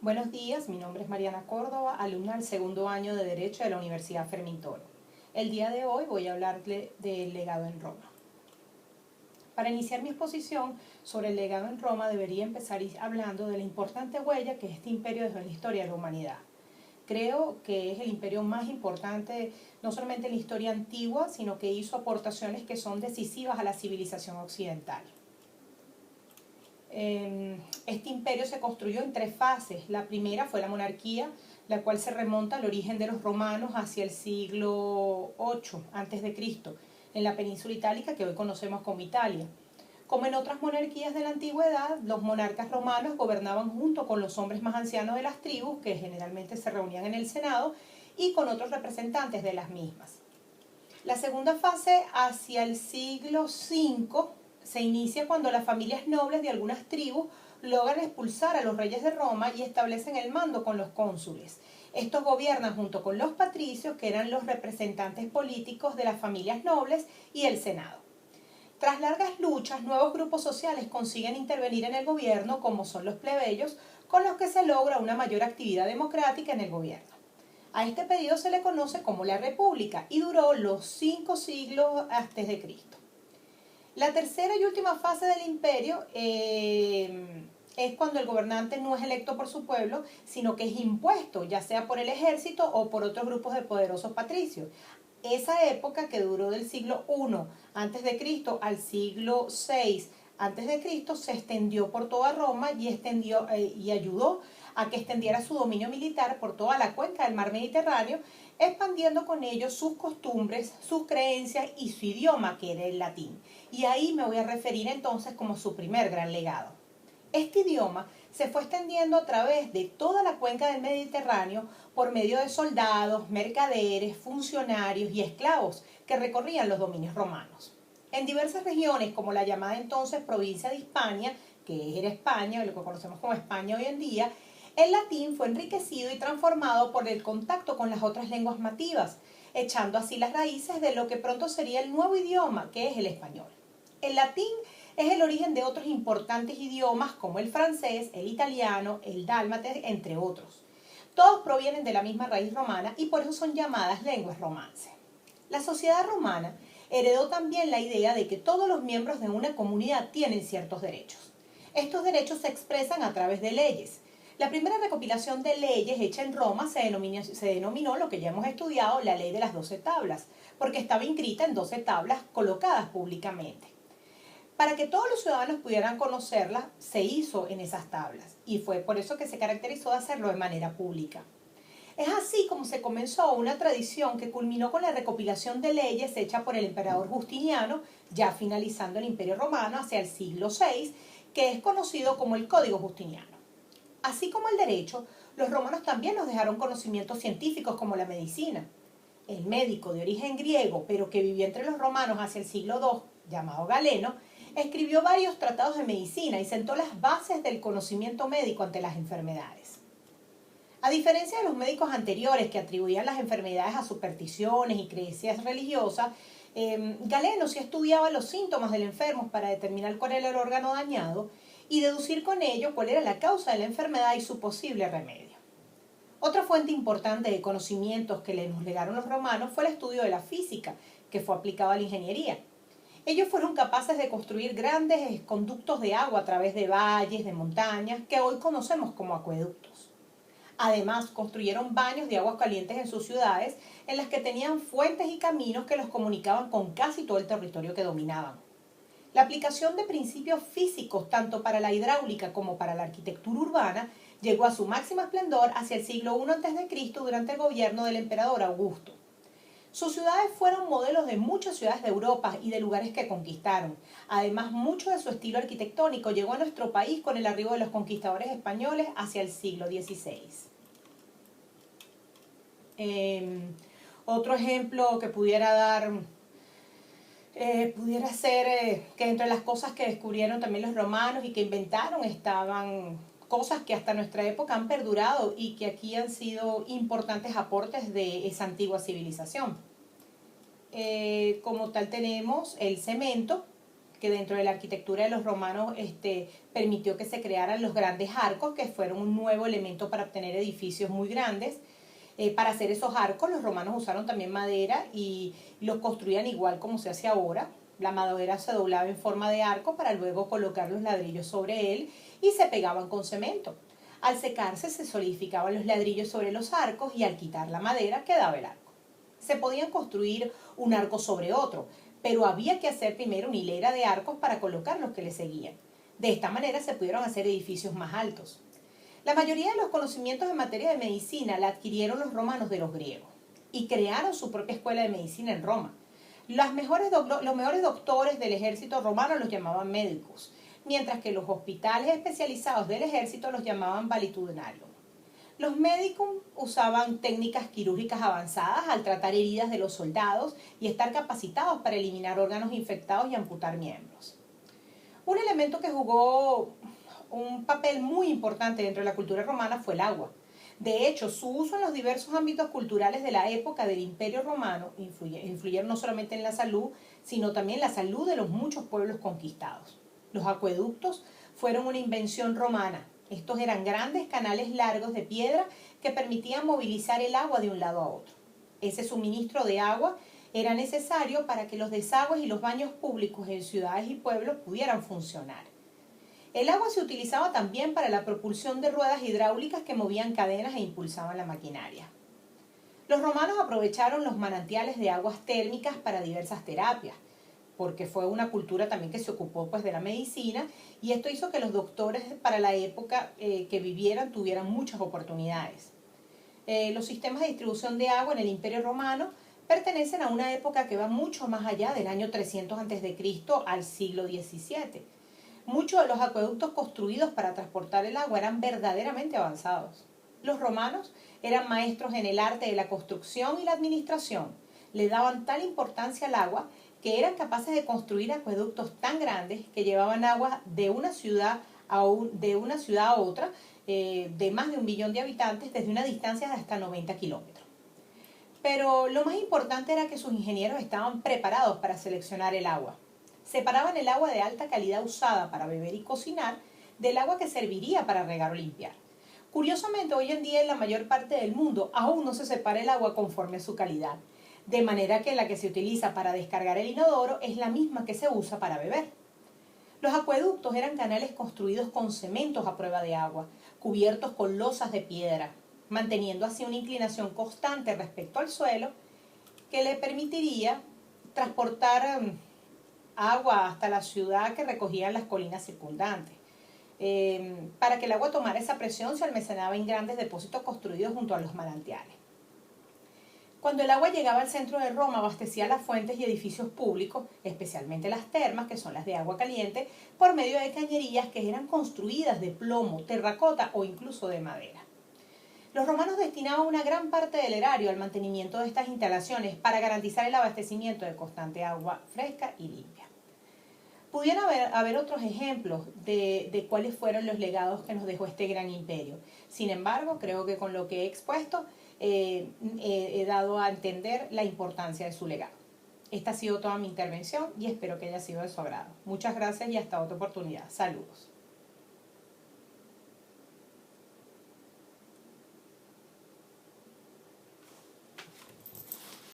Buenos días, mi nombre es Mariana Córdoba, alumna del segundo año de Derecho de la Universidad Fermín Toro. El día de hoy voy a hablarle del legado en Roma. Para iniciar mi exposición sobre el legado en Roma debería empezar hablando de la importante huella que este imperio dejó en la historia de la humanidad. Creo que es el imperio más importante no solamente en la historia antigua, sino que hizo aportaciones que son decisivas a la civilización occidental. Este imperio se construyó en tres fases. La primera fue la monarquía, la cual se remonta al origen de los romanos hacia el siglo VIII a.C., en la península itálica que hoy conocemos como Italia. Como en otras monarquías de la antigüedad, los monarcas romanos gobernaban junto con los hombres más ancianos de las tribus, que generalmente se reunían en el Senado, y con otros representantes de las mismas. La segunda fase, hacia el siglo V, se inicia cuando las familias nobles de algunas tribus logran expulsar a los reyes de Roma y establecen el mando con los cónsules. Estos gobiernan junto con los patricios, que eran los representantes políticos de las familias nobles, y el Senado. Tras largas luchas, nuevos grupos sociales consiguen intervenir en el gobierno, como son los plebeyos, con los que se logra una mayor actividad democrática en el gobierno. A este periodo se le conoce como la República y duró los 5 siglos antes de Cristo. La tercera y última fase del imperio es cuando el gobernante no es electo por su pueblo, sino que es impuesto, ya sea por el ejército o por otros grupos de poderosos patricios. Esa época, que duró del siglo I a.C. al siglo VI a.C., se extendió por toda Roma y ayudó a que extendiera su dominio militar por toda la cuenca del mar Mediterráneo, expandiendo con ello sus costumbres, sus creencias y su idioma, que era el latín. Y ahí me voy a referir entonces como su primer gran legado. Este idioma se fue extendiendo a través de toda la cuenca del Mediterráneo por medio de soldados, mercaderes, funcionarios y esclavos que recorrían los dominios romanos. En diversas regiones, como la llamada entonces provincia de Hispania, que era España, lo que conocemos como España hoy en día, el latín fue enriquecido y transformado por el contacto con las otras lenguas nativas, echando así las raíces de lo que pronto sería el nuevo idioma, que es el español. El latín es el origen de otros importantes idiomas como el francés, el italiano, el dálmata, entre otros. Todos provienen de la misma raíz romana y por eso son llamadas lenguas romances. La sociedad romana heredó también la idea de que todos los miembros de una comunidad tienen ciertos derechos. Estos derechos se expresan a través de leyes. La primera recopilación de leyes hecha en Roma se denominó lo que ya hemos estudiado, la ley de las 12 tablas, porque estaba inscrita en 12 tablas colocadas públicamente. Para que todos los ciudadanos pudieran conocerlas, se hizo en esas tablas, y fue por eso que se caracterizó de hacerlo de manera pública. Es así como se comenzó una tradición que culminó con la recopilación de leyes hecha por el emperador Justiniano, ya finalizando el Imperio Romano hacia el siglo VI, que es conocido como el Código Justiniano. Así como el derecho, los romanos también nos dejaron conocimientos científicos como la medicina. El médico de origen griego, pero que vivió entre los romanos hacia el siglo II, llamado Galeno, escribió varios tratados de medicina y sentó las bases del conocimiento médico ante las enfermedades. A diferencia de los médicos anteriores que atribuían las enfermedades a supersticiones y creencias religiosas, Galeno sí estudiaba los síntomas del enfermo para determinar cuál era el órgano dañado y deducir con ello cuál era la causa de la enfermedad y su posible remedio. Otra fuente importante de conocimientos que nos legaron los romanos fue el estudio de la física, que fue aplicado a la ingeniería. Ellos fueron capaces de construir grandes conductos de agua a través de valles, de montañas, que hoy conocemos como acueductos. Además, construyeron baños de aguas calientes en sus ciudades, en las que tenían fuentes y caminos que los comunicaban con casi todo el territorio que dominaban. La aplicación de principios físicos tanto para la hidráulica como para la arquitectura urbana llegó a su máximo esplendor hacia el siglo I a.C. durante el gobierno del emperador Augusto. Sus ciudades fueron modelos de muchas ciudades de Europa y de lugares que conquistaron. Además, mucho de su estilo arquitectónico llegó a nuestro país con el arribo de los conquistadores españoles hacia el siglo XVI. Otro ejemplo que pudiera dar pudiera ser que entre las cosas que descubrieron también los romanos y que inventaron estaban cosas que hasta nuestra época han perdurado y que aquí han sido importantes aportes de esa antigua civilización. Como tal tenemos el cemento, que dentro de la arquitectura de los romanos permitió que se crearan los grandes arcos, que fueron un nuevo elemento para obtener edificios muy grandes. Para hacer esos arcos los romanos usaron también madera y los construían igual como se hace ahora. La madera se doblaba en forma de arco para luego colocar los ladrillos sobre él y se pegaban con cemento. Al secarse se solidificaban los ladrillos sobre los arcos y al quitar la madera quedaba el arco. Se podían construir un arco sobre otro, pero había que hacer primero una hilera de arcos para colocar los que le seguían. De esta manera se pudieron hacer edificios más altos. La mayoría de los conocimientos en materia de medicina la adquirieron los romanos de los griegos y crearon su propia escuela de medicina en Roma. Los mejores doctores del ejército romano los llamaban médicos, mientras que los hospitales especializados del ejército los llamaban valitudinarios. Los médicos usaban técnicas quirúrgicas avanzadas al tratar heridas de los soldados y estar capacitados para eliminar órganos infectados y amputar miembros. Un elemento que jugó un papel muy importante dentro de la cultura romana fue el agua. De hecho, su uso en los diversos ámbitos culturales de la época del Imperio Romano influyeron no solamente en la salud, sino también en la salud de los muchos pueblos conquistados. Los acueductos fueron una invención romana. Estos eran grandes canales largos de piedra que permitían movilizar el agua de un lado a otro. Ese suministro de agua era necesario para que los desagües y los baños públicos en ciudades y pueblos pudieran funcionar. El agua se utilizaba también para la propulsión de ruedas hidráulicas que movían cadenas e impulsaban la maquinaria. Los romanos aprovecharon los manantiales de aguas térmicas para diversas terapias, porque fue una cultura también que se ocupó de la medicina, y esto hizo que los doctores para la época que vivieran tuvieran muchas oportunidades. Los sistemas de distribución de agua en el Imperio Romano pertenecen a una época que va mucho más allá del año 300 a.C. al siglo XVII. Muchos de los acueductos construidos para transportar el agua eran verdaderamente avanzados. Los romanos eran maestros en el arte de la construcción y la administración. Le daban tal importancia al agua que eran capaces de construir acueductos tan grandes que llevaban agua de una ciudad a otra, de más de 1 millón de habitantes, desde una distancia de hasta 90 kilómetros. Pero lo más importante era que sus ingenieros estaban preparados para seleccionar el agua. Separaban el agua de alta calidad usada para beber y cocinar del agua que serviría para regar o limpiar. Curiosamente, hoy en día en la mayor parte del mundo aún no se separa el agua conforme a su calidad, de manera que la que se utiliza para descargar el inodoro es la misma que se usa para beber. Los acueductos eran canales construidos con cementos a prueba de agua, cubiertos con losas de piedra, manteniendo así una inclinación constante respecto al suelo que le permitiría transportar agua hasta la ciudad que recogían las colinas circundantes. Para que el agua tomara esa presión se almacenaba en grandes depósitos construidos junto a los manantiales. Cuando el agua llegaba al centro de Roma abastecía las fuentes y edificios públicos, especialmente las termas, que son las de agua caliente, por medio de cañerías que eran construidas de plomo, terracota o incluso de madera. Los romanos destinaban una gran parte del erario al mantenimiento de estas instalaciones para garantizar el abastecimiento de constante agua fresca y limpia. Pudieran haber otros ejemplos de cuáles fueron los legados que nos dejó este gran imperio. Sin embargo, creo que con lo que he expuesto he dado a entender la importancia de su legado. Esta ha sido toda mi intervención y espero que haya sido de su agrado. Muchas gracias y hasta otra oportunidad. Saludos.